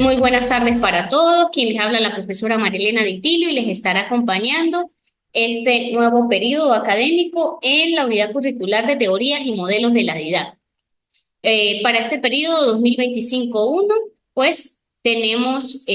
Muy buenas tardes para todos. Quien les habla la profesora Marilena Vitilio y les estará acompañando este nuevo periodo académico en la unidad curricular de teorías y modelos de la didáctica. Para este periodo 2025-1, pues tenemos,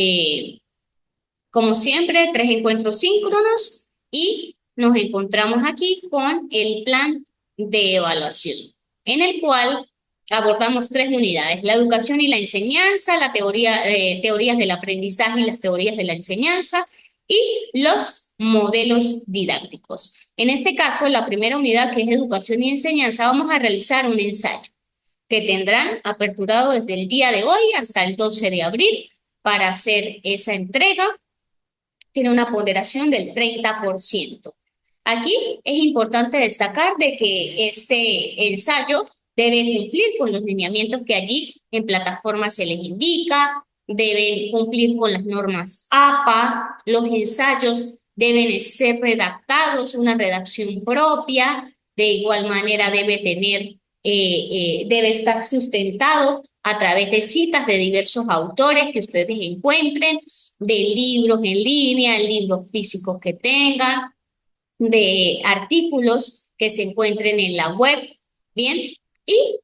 como siempre, 3 encuentros síncronos y nos encontramos aquí con el plan de evaluación, en el cual abordamos 3 unidades: la educación y la enseñanza, la teoría, teorías del aprendizaje y las teorías de la enseñanza, y los modelos didácticos. En este caso, la primera unidad, que es educación y enseñanza, vamos a realizar un ensayo que tendrán aperturado desde el día de hoy hasta el 12 de abril para hacer esa entrega. Tiene una ponderación del 30%. Aquí es importante destacar de que este ensayo debe cumplir con los lineamientos que allí en plataforma se les indica, deben cumplir con las normas APA, los ensayos deben ser redactados, una redacción propia, de igual manera debe estar sustentado a través de citas de diversos autores que ustedes encuentren, de libros en línea, libros físicos que tengan, de artículos que se encuentren en la web, ¿bien? Y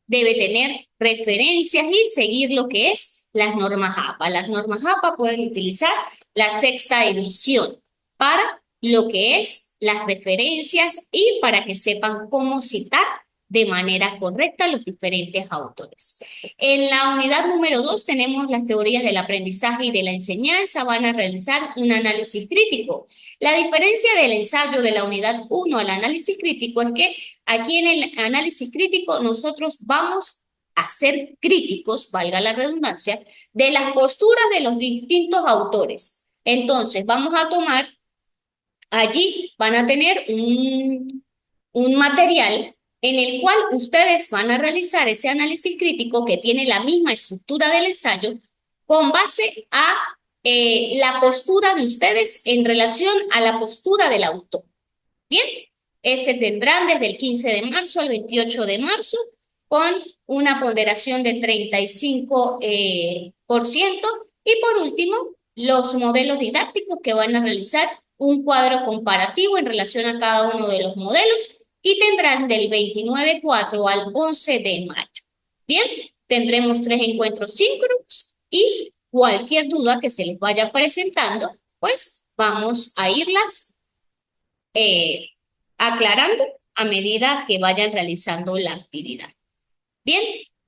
debe tener referencias y seguir lo que es las normas APA. Las normas APA pueden utilizar la sexta edición para lo que es las referencias y para que sepan cómo citar de manera correcta los diferentes autores. En la unidad número 2 tenemos las teorías del aprendizaje y de la enseñanza. Van a realizar un análisis crítico. La diferencia del ensayo de la unidad 1 al análisis crítico es que aquí en el análisis crítico nosotros vamos a ser críticos, valga la redundancia, de las posturas de los distintos autores. Entonces, vamos a tomar, allí van a tener un material en el cual ustedes van a realizar ese análisis crítico que tiene la misma estructura del ensayo con base a la postura de ustedes en relación a la postura del autor. Bien, ese tendrán desde el 15 de marzo al 28 de marzo con una ponderación de 35%. Y por último, los modelos didácticos, que van a realizar un cuadro comparativo en relación a cada uno de los modelos y tendrán del 29/4 al 11 de mayo. Bien, tendremos 3 encuentros síncronos y cualquier duda que se les vaya presentando, pues vamos a irlas eh, aclarando a medida que vayan realizando la actividad. Bien,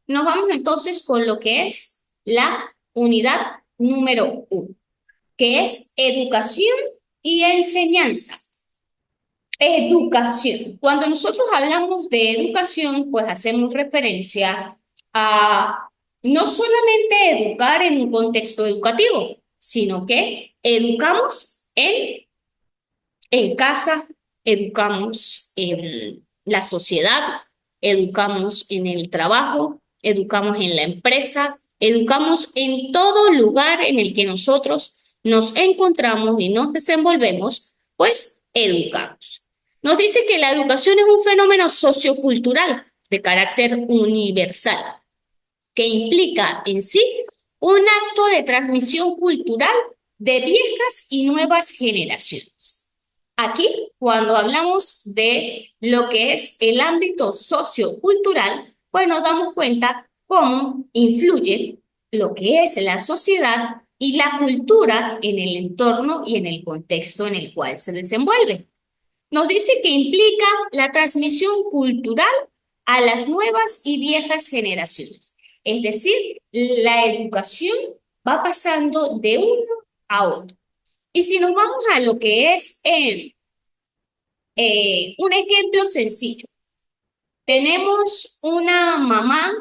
nos vamos entonces con lo que es la unidad número 1, que es educación y enseñanza. Educación. Cuando nosotros hablamos de educación, pues hacemos referencia a no solamente educar en un contexto educativo, sino que educamos en casa, educamos en la sociedad, educamos en el trabajo, educamos en la empresa, educamos en todo lugar en el que nosotros nos encontramos y nos desenvolvemos, pues educamos. Nos dice que la educación es un fenómeno sociocultural de carácter universal, que implica en sí un acto de transmisión cultural de viejas y nuevas generaciones. Aquí, cuando hablamos de lo que es el ámbito sociocultural, pues nos damos cuenta cómo influye lo que es la sociedad y la cultura en el entorno y en el contexto en el cual se desenvuelve. Nos dice que implica la transmisión cultural a las nuevas y viejas generaciones. Es decir, la educación va pasando de uno a otro. Y si nos vamos a lo que es un ejemplo sencillo, tenemos una mamá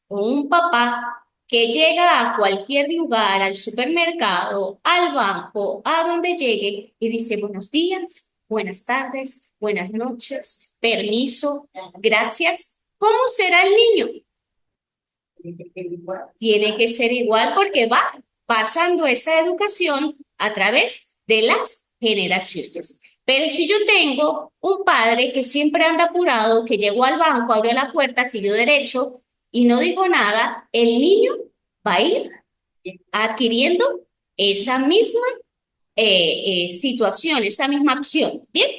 o un papá que llega a cualquier lugar, al supermercado, al banco, a donde llegue y dice buenos días, buenas tardes, buenas noches, permiso, gracias. ¿Cómo será el niño? Tiene que ser igual porque va pasando esa educación a través de las generaciones. Pero si yo tengo un padre que siempre anda apurado, que llegó al banco, abrió la puerta, siguió derecho y no dijo nada, el niño va a ir adquiriendo esa misma situación, esa misma acción. Bien,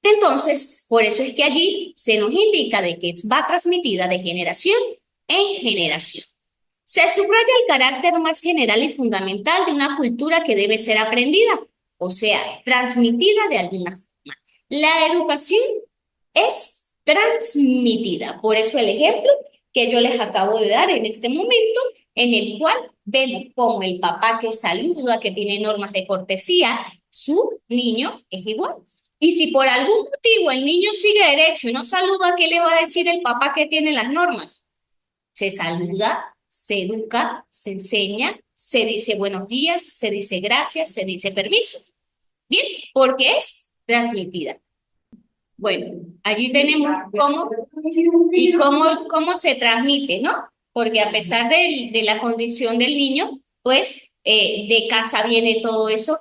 entonces, por eso es que allí se nos indica de que va transmitida de generación en generación. Se subraya el carácter más general y fundamental de una cultura que debe ser aprendida, o sea, transmitida de alguna forma. La educación es transmitida. Por eso el ejemplo que yo les acabo de dar en este momento, en el cual vemos como el papá que saluda, que tiene normas de cortesía, su niño es igual. Y si por algún motivo el niño sigue derecho y no saluda, ¿qué le va a decir el papá que tiene las normas? Se saluda, se educa, se enseña, se dice buenos días, se dice gracias, se dice permiso. Bien, porque es transmitida. Bueno, allí tenemos cómo se transmite, ¿no? Porque a pesar de la condición del niño, pues de casa viene todo eso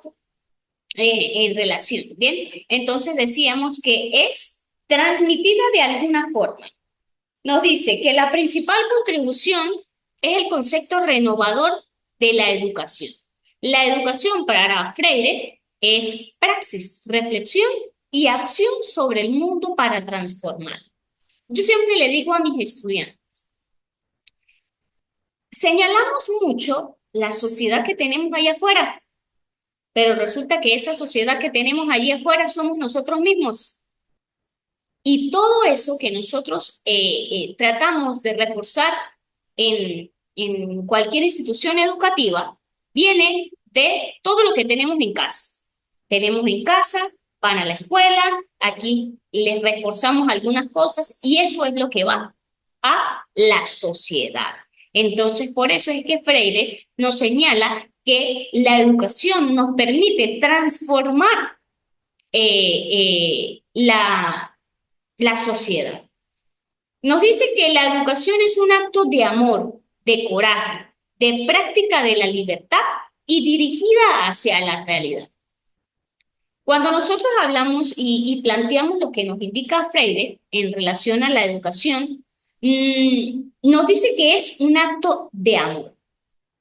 en relación, ¿bien? Entonces decíamos que es transmitida de alguna forma. Nos dice que la principal contribución es el concepto renovador de la educación. La educación para Freire es praxis, reflexión y acción sobre el mundo para transformar. Yo siempre le digo a mis estudiantes, señalamos mucho la sociedad que tenemos allá afuera, pero resulta que esa sociedad que tenemos allí afuera somos nosotros mismos. Y todo eso que nosotros tratamos de reforzar en cualquier institución educativa viene de todo lo que tenemos en casa. Tenemos en casa, van a la escuela, aquí les reforzamos algunas cosas y eso es lo que va a la sociedad. Entonces, por eso es que Freire nos señala que la educación nos permite transformar la sociedad. Nos dice que la educación es un acto de amor, de coraje, de práctica de la libertad y dirigida hacia la realidad. Cuando nosotros hablamos y planteamos lo que nos indica Freire en relación a la educación, nos dice que es un acto de amor.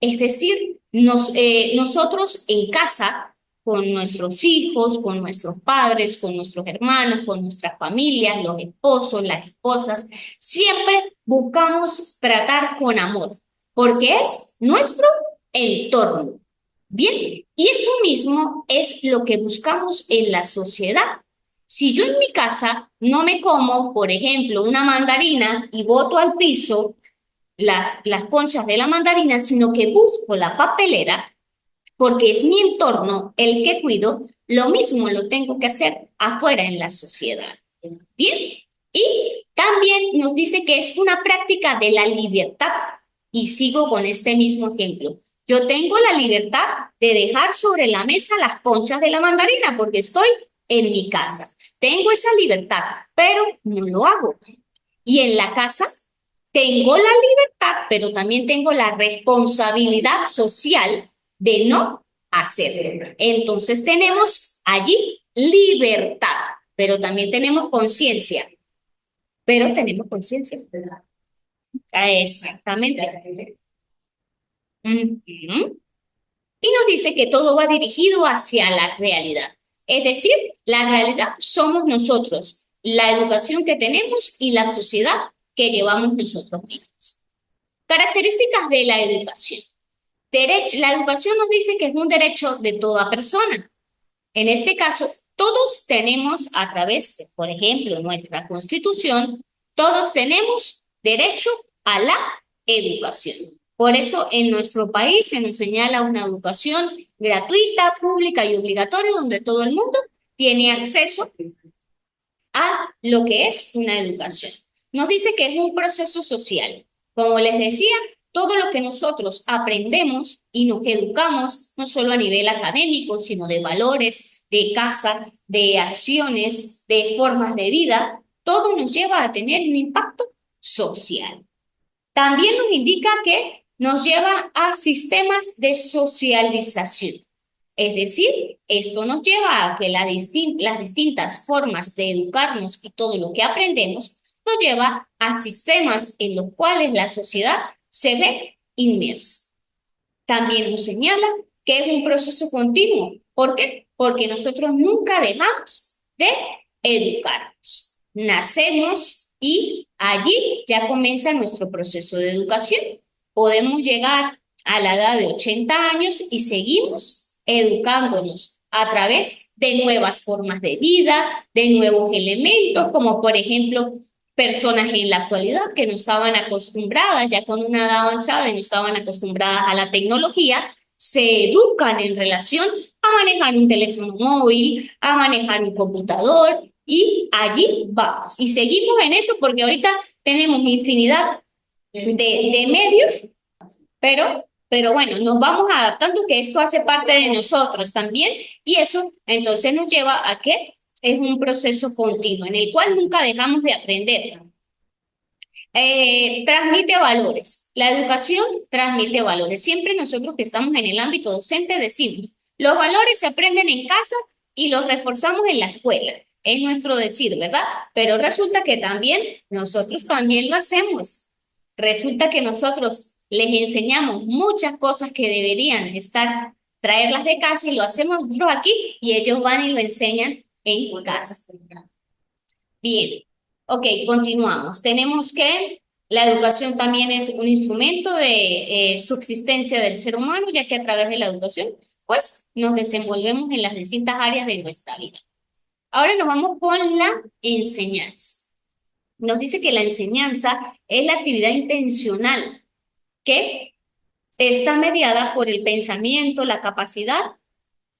Es decir, nosotros en casa, con nuestros hijos, con nuestros padres, con nuestros hermanos, con nuestras familias, los esposos, las esposas, siempre buscamos tratar con amor, porque es nuestro entorno. Bien, y eso mismo es lo que buscamos en la sociedad. Si yo en mi casa no me como, por ejemplo, una mandarina y boto al piso las conchas de la mandarina, sino que busco la papelera, porque es mi entorno el que cuido, lo mismo lo tengo que hacer afuera en la sociedad. Bien, y también nos dice que es una práctica de la libertad, y sigo con este mismo ejemplo. Yo tengo la libertad de dejar sobre la mesa las conchas de la mandarina porque estoy en mi casa. Tengo esa libertad, pero no lo hago. Y en la casa tengo la libertad, pero también tengo la responsabilidad social de no hacerlo. Entonces tenemos allí libertad, pero también tenemos conciencia. Pero tenemos conciencia. Exactamente. Ujú. Y nos dice que todo va dirigido hacia la realidad. Es decir, la realidad somos nosotros, la educación que tenemos y la sociedad que llevamos nosotros mismos. Características de la educación. La educación nos dice que es un derecho de toda persona. En este caso, todos tenemos a través de, por ejemplo, nuestra Constitución, todos tenemos derecho a la educación. Por eso en nuestro país se nos señala una educación gratuita, pública y obligatoria, donde todo el mundo tiene acceso a lo que es una educación. Nos dice que es un proceso social. Como les decía, todo lo que nosotros aprendemos y nos educamos, no solo a nivel académico, sino de valores, de casa, de acciones, de formas de vida, todo nos lleva a tener un impacto social. También nos indica que nos lleva a sistemas de socialización. Es decir, esto nos lleva a que las distintas formas de educarnos y todo lo que aprendemos nos lleva a sistemas en los cuales la sociedad se ve inmersa. También nos señala que es un proceso continuo. ¿Por qué? Porque nosotros nunca dejamos de educarnos. Nacemos y allí ya comienza nuestro proceso de educación. Podemos llegar a la edad de 80 años y seguimos educándonos a través de nuevas formas de vida, de nuevos elementos, como por ejemplo personas en la actualidad que no estaban acostumbradas, ya con una edad avanzada y no estaban acostumbradas a la tecnología, se educan en relación a manejar un teléfono móvil, a manejar un computador y allí vamos. Y seguimos en eso porque ahorita tenemos infinidad de medios, pero bueno, nos vamos adaptando que esto hace parte de nosotros también y eso entonces nos lleva a que es un proceso continuo en el cual nunca dejamos de aprender. Transmite valores. La educación transmite valores. Siempre nosotros que estamos en el ámbito docente decimos, los valores se aprenden en casa y los reforzamos en la escuela. Es nuestro decir, ¿verdad? Pero resulta que también nosotros también lo hacemos. Resulta que nosotros les enseñamos muchas cosas que deberían estar, traerlas de casa y lo hacemos nosotros aquí y ellos van y lo enseñan en casa. Bien, ok, continuamos. Tenemos que la educación también es un instrumento de subsistencia del ser humano, ya que a través de la educación, pues, nos desenvolvemos en las distintas áreas de nuestra vida. Ahora nos vamos con la enseñanza. Nos dice que la enseñanza es la actividad intencional que está mediada por el pensamiento, la capacidad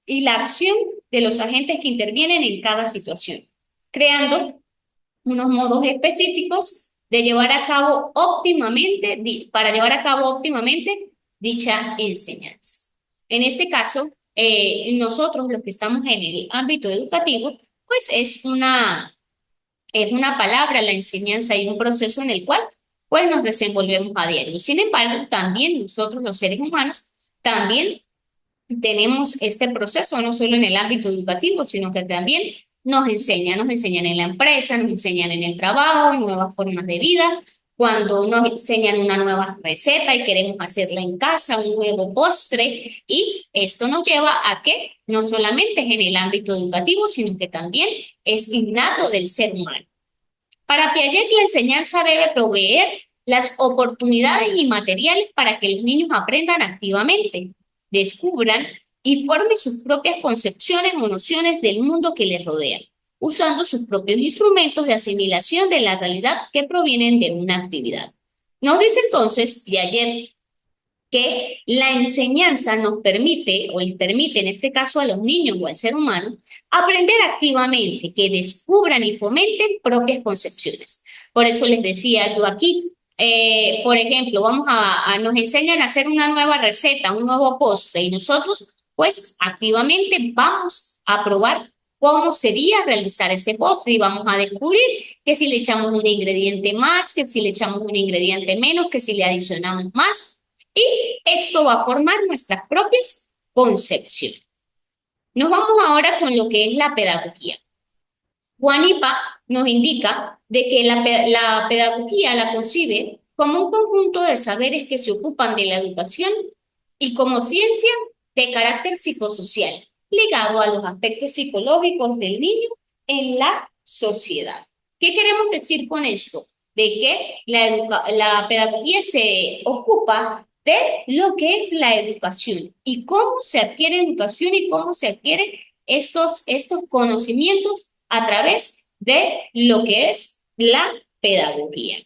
y la acción de los agentes que intervienen en cada situación, creando unos modos específicos de llevar a cabo óptimamente, para llevar a cabo óptimamente dicha enseñanza. En este caso, nosotros los que estamos en el ámbito educativo, pues es una palabra, la enseñanza y un proceso en el cual pues nos desenvolvemos a diario. Sin embargo, también nosotros los seres humanos, también tenemos este proceso no solo en el ámbito educativo, sino que también nos enseñan en la empresa, nos enseñan en el trabajo, nuevas formas de vida, cuando nos enseñan una nueva receta y queremos hacerla en casa, un nuevo postre, y esto nos lleva a que no solamente es en el ámbito educativo, sino que también es innato del ser humano. Para Piaget, la enseñanza debe proveer las oportunidades y materiales para que los niños aprendan activamente, descubran y formen sus propias concepciones o nociones del mundo que les rodea, usando sus propios instrumentos de asimilación de la realidad que provienen de una actividad. Nos dice entonces Piaget que la enseñanza nos permite, o les permite en este caso a los niños o al ser humano, aprender activamente, que descubran y fomenten propias concepciones. Por eso les decía yo aquí, por ejemplo, nos enseñan a hacer una nueva receta, un nuevo postre, y nosotros, pues, activamente vamos a probar cómo sería realizar ese postre y vamos a descubrir que si le echamos un ingrediente más, que si le echamos un ingrediente menos, que si le adicionamos más. Y esto va a formar nuestras propias concepciones. Nos vamos ahora con lo que es la pedagogía. Juanipa nos indica de que la pedagogía la concibe como un conjunto de saberes que se ocupan de la educación y como ciencia de carácter psicosocial, ligado a los aspectos psicológicos del niño en la sociedad. ¿Qué queremos decir con esto? De que la pedagogía se ocupa de lo que es la educación y cómo se adquiere educación y cómo se adquieren estos conocimientos a través de lo que es la pedagogía.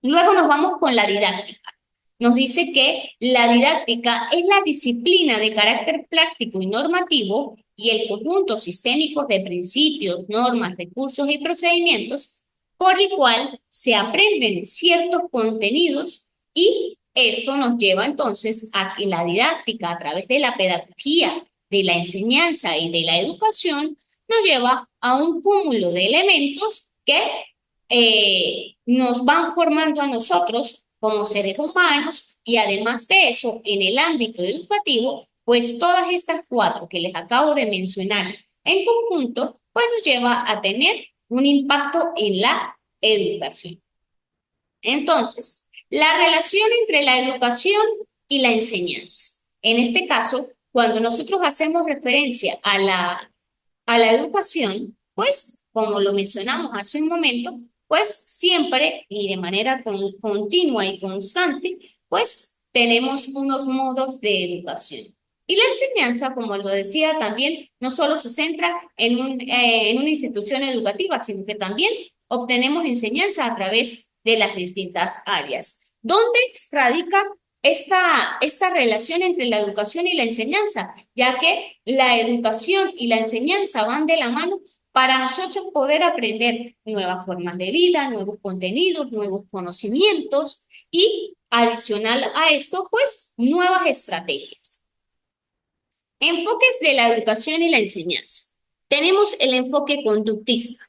Luego nos vamos con la didáctica. Nos dice que la didáctica es la disciplina de carácter práctico y normativo y el conjunto sistémico de principios, normas, recursos y procedimientos por el cual se aprenden ciertos contenidos y esto nos lleva entonces a que la didáctica a través de la pedagogía, de la enseñanza y de la educación nos lleva a un cúmulo de elementos que nos van formando a nosotros como seres humanos y además de eso, en el ámbito educativo, pues todas estas cuatro que les acabo de mencionar en conjunto, pues nos lleva a tener un impacto en la educación. Entonces, La relación entre la educación y la enseñanza. En este caso, cuando nosotros hacemos referencia a la educación, pues, como lo mencionamos hace un momento, pues siempre y de manera continua y constante, pues tenemos unos modos de educación. Y la enseñanza, como lo decía también, no solo se centra en una institución educativa, sino que también obtenemos enseñanza a través de las distintas áreas. ¿Dónde radica esta relación entre la educación y la enseñanza? Ya que la educación y la enseñanza van de la mano para nosotros poder aprender nuevas formas de vida, nuevos contenidos, nuevos conocimientos y adicional a esto, pues nuevas estrategias. Enfoques de la educación y la enseñanza. Tenemos el enfoque conductista,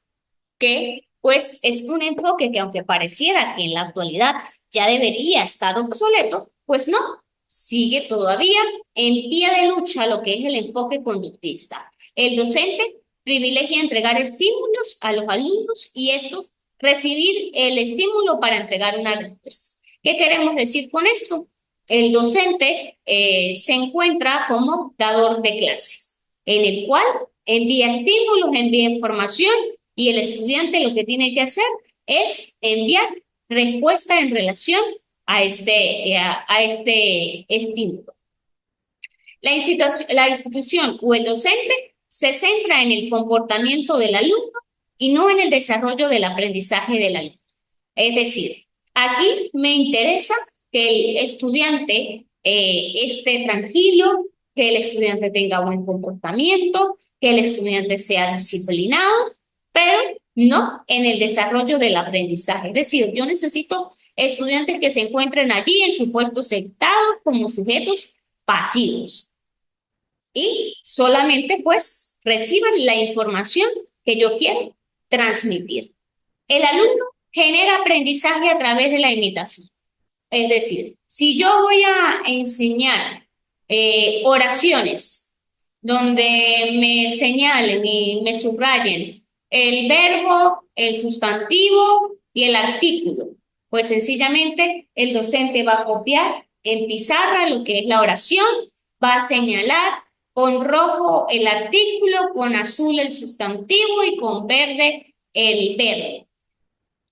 que pues es un enfoque que aunque pareciera que en la actualidad ya debería estar obsoleto, pues no, sigue todavía en pie de lucha lo que es el enfoque conductista. El docente privilegia entregar estímulos a los alumnos y estos recibir el estímulo para entregar una respuesta. ¿Qué queremos decir con esto? El docente se encuentra como dador de clase, en el cual envía estímulos, envía información y el estudiante lo que tiene que hacer es enviar respuesta en relación a este estímulo. La institución o el docente se centra en el comportamiento del alumno y no en el desarrollo del aprendizaje del alumno. Es decir, aquí me interesa que el estudiante esté tranquilo, que el estudiante tenga buen comportamiento, que el estudiante sea disciplinado, pero no en el desarrollo del aprendizaje. Es decir, yo necesito estudiantes que se encuentren allí en su puesto sentados como sujetos pasivos y solamente pues reciban la información que yo quiero transmitir. El alumno genera aprendizaje a través de la imitación. Es decir, si yo voy a enseñar oraciones donde me señalen y me subrayen el verbo, el sustantivo y el artículo, pues sencillamente el docente va a copiar en pizarra lo que es la oración, va a señalar con rojo el artículo, con azul el sustantivo y con verde el verbo.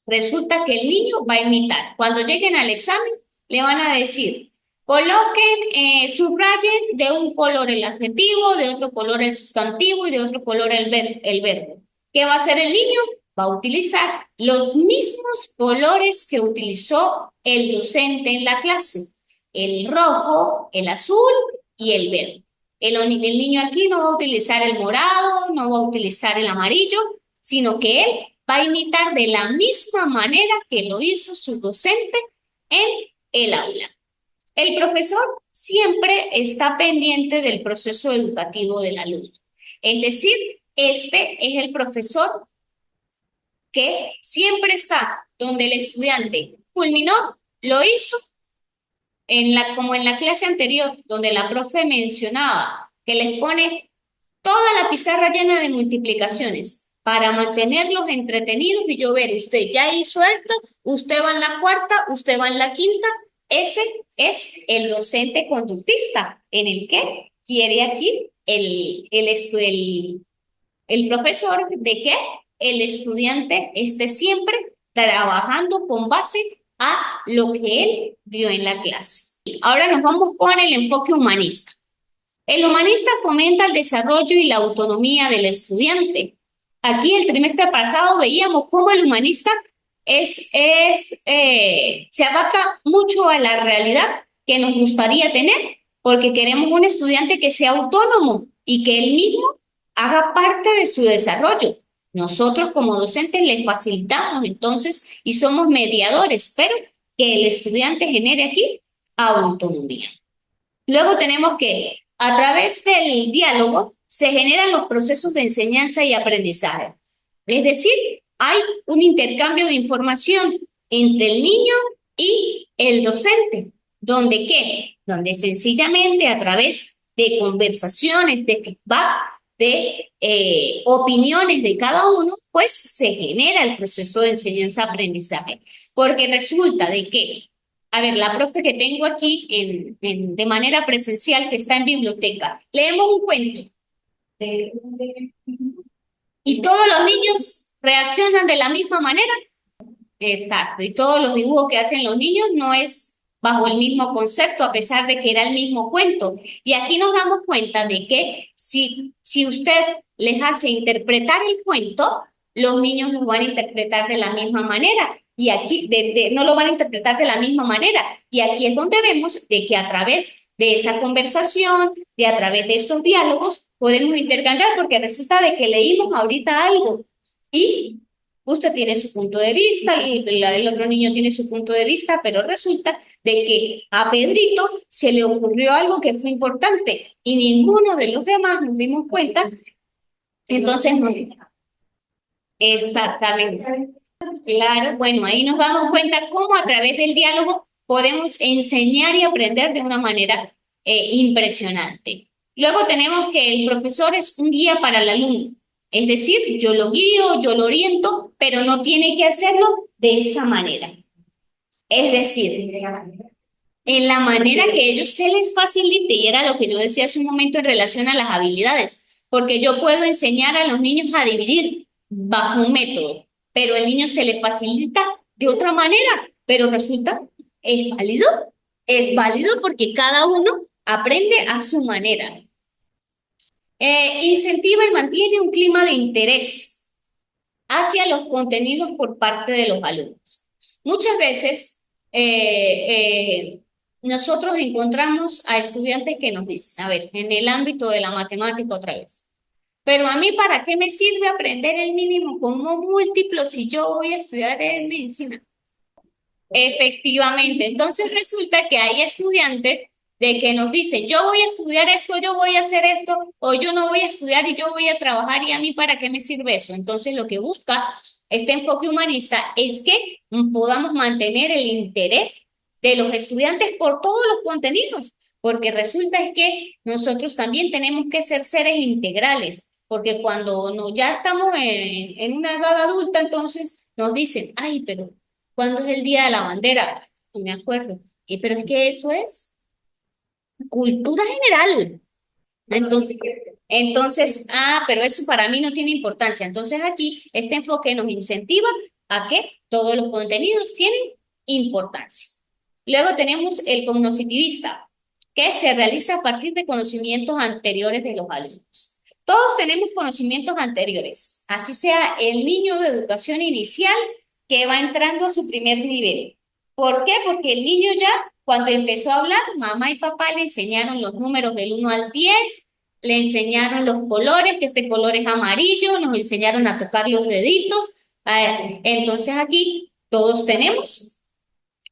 Resulta que el niño va a imitar. Cuando lleguen al examen, le van a decir, coloquen, subrayen de un color el adjetivo, de otro color el sustantivo y de otro color el verbo. ¿Qué va a hacer el niño? Va a utilizar los mismos colores que utilizó el docente en la clase. El rojo, el azul y el verde. El niño aquí no va a utilizar el morado, no va a utilizar el amarillo, sino que él va a imitar de la misma manera que lo hizo su docente en el aula. El profesor siempre está pendiente del proceso educativo del alumno. Es decir, este es el profesor que siempre está donde el estudiante culminó, lo hizo, como en la clase anterior, donde la profe mencionaba que les pone toda la pizarra llena de multiplicaciones para mantenerlos entretenidos y yo ver, usted ya hizo esto, usted va en la cuarta, usted va en la quinta. Ese es el docente conductista en el que quiere aquí el profesor de que el estudiante esté siempre trabajando con base a lo que él vio en la clase. Ahora nos vamos con el enfoque humanista. El humanista fomenta el desarrollo y la autonomía del estudiante. Aquí el trimestre pasado veíamos cómo el humanista se adapta mucho a la realidad que nos gustaría tener, porque queremos un estudiante que sea autónomo y que él mismo haga parte de su desarrollo. Nosotros como docentes le facilitamos entonces y somos mediadores, pero que el estudiante genere aquí autonomía. Luego tenemos que a través del diálogo se generan los procesos de enseñanza y aprendizaje. Es decir, hay un intercambio de información entre el niño y el docente. ¿Donde qué? Donde sencillamente a través de conversaciones, de feedback, de opiniones de cada uno, pues se genera el proceso de enseñanza-aprendizaje. Porque resulta de que A ver, la profe que tengo aquí de manera presencial que está en biblioteca. Leemos un cuento. Y todos los niños reaccionan de la misma manera. Exacto, y todos los dibujos que hacen los niños no es bajo el mismo concepto, a pesar de que era el mismo cuento. Y aquí nos damos cuenta de que si usted les hace interpretar el cuento, los niños lo van a interpretar de la misma manera. Y aquí no lo van a interpretar de la misma manera. Y aquí es donde vemos de que a través de esa conversación, de a través de estos diálogos, podemos intercambiar, porque resulta de que leímos ahorita algo. Y usted tiene su punto de vista, el otro niño tiene su punto de vista, pero resulta de que a Pedrito se le ocurrió algo que fue importante y ninguno de los demás nos dimos cuenta. Entonces, no. Exactamente. Claro, bueno, ahí nos damos cuenta cómo a través del diálogo podemos enseñar y aprender de una manera impresionante. Luego tenemos que el profesor es un guía para el alumno, es decir, yo lo guío, yo lo oriento, pero no tiene que hacerlo de esa manera. Es decir, en la manera que ellos se les facilite, y era lo que yo decía hace un momento en relación a las habilidades, porque yo puedo enseñar a los niños a dividir bajo un método, pero el niño se le facilita de otra manera, pero resulta, es válido porque cada uno aprende a su manera. Incentiva y mantiene un clima de interés hacia los contenidos por parte de los alumnos. Muchas veces nosotros encontramos a estudiantes que nos dicen, a ver, en el ámbito de la matemática otra vez, pero a mí ¿para qué me sirve aprender el mínimo como múltiplo si yo voy a estudiar en medicina? Efectivamente, entonces resulta que hay estudiantes de que nos dicen, yo voy a estudiar esto, yo voy a hacer esto, o yo no voy a estudiar y yo voy a trabajar y a mí ¿para qué me sirve eso? Entonces lo que busca este enfoque humanista es que podamos mantener el interés de los estudiantes por todos los contenidos, porque resulta es que nosotros también tenemos que ser seres integrales, porque cuando no, ya estamos en una edad adulta, entonces nos dicen, ay, pero ¿cuándo es el Día de la Bandera? No me acuerdo. Pero es que eso es cultura general. Entonces, pero eso para mí no tiene importancia. Entonces aquí este enfoque nos incentiva a que todos los contenidos tienen importancia. Luego tenemos el cognitivista, que se realiza a partir de conocimientos anteriores de los alumnos. Todos tenemos conocimientos anteriores, así sea el niño de educación inicial que va entrando a su primer nivel. ¿Por qué? Porque el niño ya, cuando empezó a hablar, mamá y papá le enseñaron los números del 1 al 10, le enseñaron los colores, que este color es amarillo, nos enseñaron a tocar los deditos. Entonces aquí todos tenemos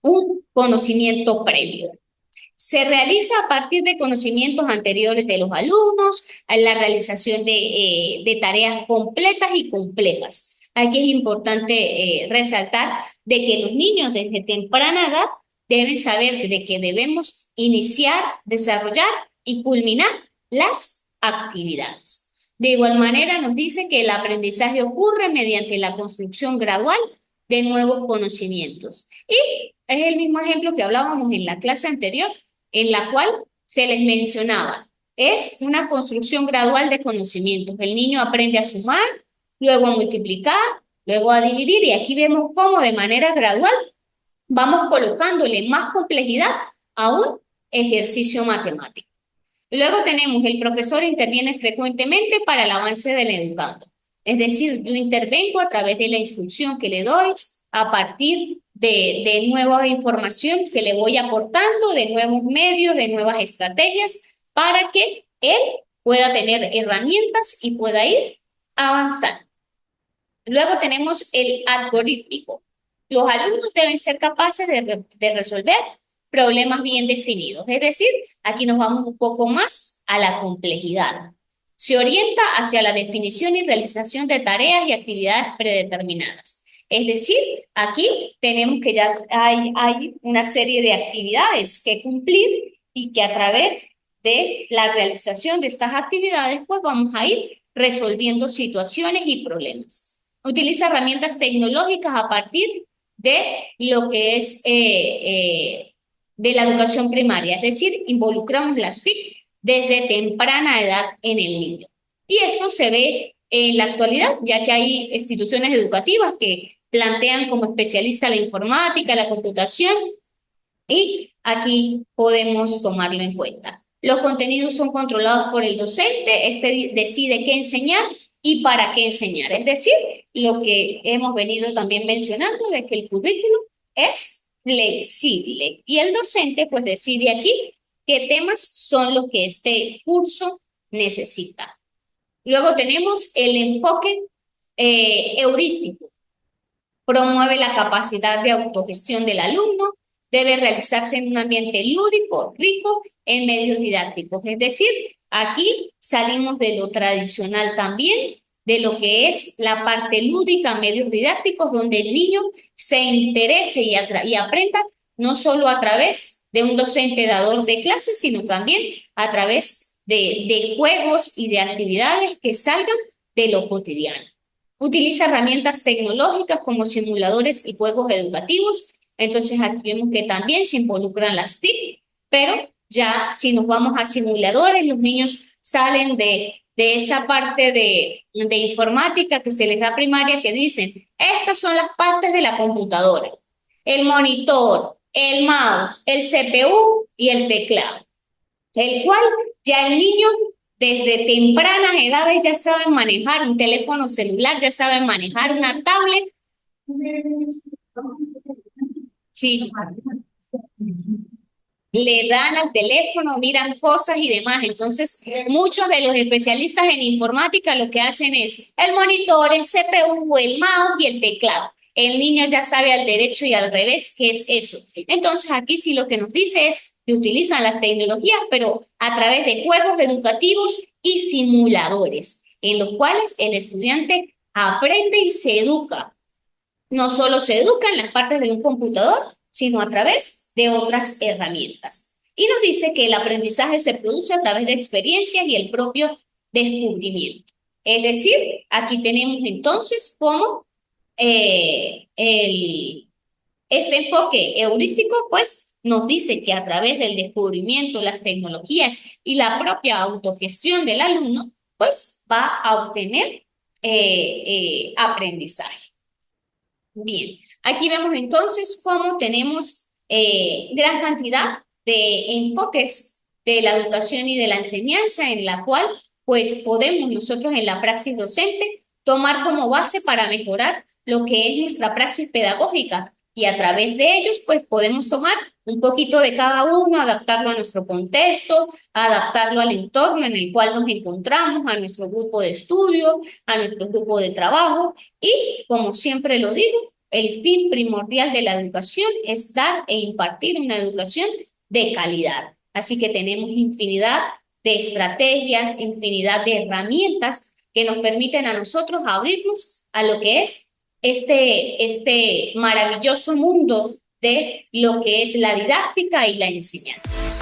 un conocimiento previo. Se realiza a partir de conocimientos anteriores de los alumnos, en la realización de tareas completas y complejas. Aquí es importante resaltar de que los niños desde temprana edad deben saber de que debemos iniciar, desarrollar y culminar las actividades. De igual manera, nos dice que el aprendizaje ocurre mediante la construcción gradual de nuevos conocimientos. Y es el mismo ejemplo que hablábamos en la clase anterior, en la cual se les mencionaba, es una construcción gradual de conocimientos. El niño aprende a sumar, luego a multiplicar, luego a dividir, y aquí vemos cómo de manera gradual vamos colocándole más complejidad a un ejercicio matemático. Luego tenemos, el profesor interviene frecuentemente para el avance del educando. Es decir, yo intervengo a través de la instrucción que le doy, a partir de nueva información que le voy aportando, de nuevos medios, de nuevas estrategias, para que él pueda tener herramientas y pueda ir avanzando. Luego tenemos el algorítmico. Los alumnos deben ser capaces de resolver problemas bien definidos. Es decir, aquí nos vamos un poco más a la complejidad. Se orienta hacia la definición y realización de tareas y actividades predeterminadas. Es decir, aquí tenemos que ya hay una serie de actividades que cumplir y que a través de la realización de estas actividades, pues vamos a ir resolviendo situaciones y problemas. Utiliza herramientas tecnológicas a partir de lo que es de la educación primaria, es decir, involucramos las TIC desde temprana edad en el niño. Y esto se ve en la actualidad, ya que hay instituciones educativas que plantean como especialista la informática, la computación, y aquí podemos tomarlo en cuenta. Los contenidos son controlados por el docente, este decide qué enseñar y para qué enseñar. Es decir, lo que hemos venido también mencionando de que el currículum es flexible y el docente pues decide aquí qué temas son los que este curso necesita. Luego tenemos el enfoque heurístico. Promueve la capacidad de autogestión del alumno, debe realizarse en un ambiente lúdico, rico en medios didácticos. Es decir, aquí salimos de lo tradicional también, de lo que es la parte lúdica, medios didácticos, donde el niño se interese y aprenda no solo a través de un docente dador de clases, sino también a través de juegos y de actividades que salgan de lo cotidiano. Utiliza herramientas tecnológicas como simuladores y juegos educativos. Entonces aquí vemos que también se involucran las TIC, pero ya si nos vamos a simuladores, los niños salen de esa parte de informática que se les da primaria que dicen, estas son las partes de la computadora, el monitor, el mouse, el CPU y el teclado, el cual ya el niño desde tempranas edades ya saben manejar un teléfono celular, ya saben manejar una tablet. Sí, le dan al teléfono, miran cosas y demás. Entonces, muchos de los especialistas en informática lo que hacen es el monitor, el CPU, el mouse y el teclado. El niño ya sabe al derecho y al revés qué es eso. Entonces, aquí sí lo que nos dice es que utilizan las tecnologías, pero a través de juegos educativos y simuladores, en los cuales el estudiante aprende y se educa. No solo se educa en las partes de un computador, sino a través de otras herramientas. Y nos dice que el aprendizaje se produce a través de experiencias y el propio descubrimiento. Es decir, aquí tenemos entonces cómo este enfoque heurístico, pues, nos dice que a través del descubrimiento, las tecnologías y la propia autogestión del alumno, pues, va a obtener aprendizaje. Bien, aquí vemos entonces cómo tenemos gran cantidad de enfoques de la educación y de la enseñanza en la cual pues podemos nosotros en la praxis docente tomar como base para mejorar lo que es nuestra praxis pedagógica y a través de ellos pues podemos tomar un poquito de cada uno, adaptarlo a nuestro contexto, adaptarlo al entorno en el cual nos encontramos, a nuestro grupo de estudio, a nuestro grupo de trabajo y como siempre lo digo, el fin primordial de la educación es dar e impartir una educación de calidad. Así que tenemos infinidad de estrategias, infinidad de herramientas que nos permiten a nosotros abrirnos a lo que es este maravilloso mundo de lo que es la didáctica y la enseñanza.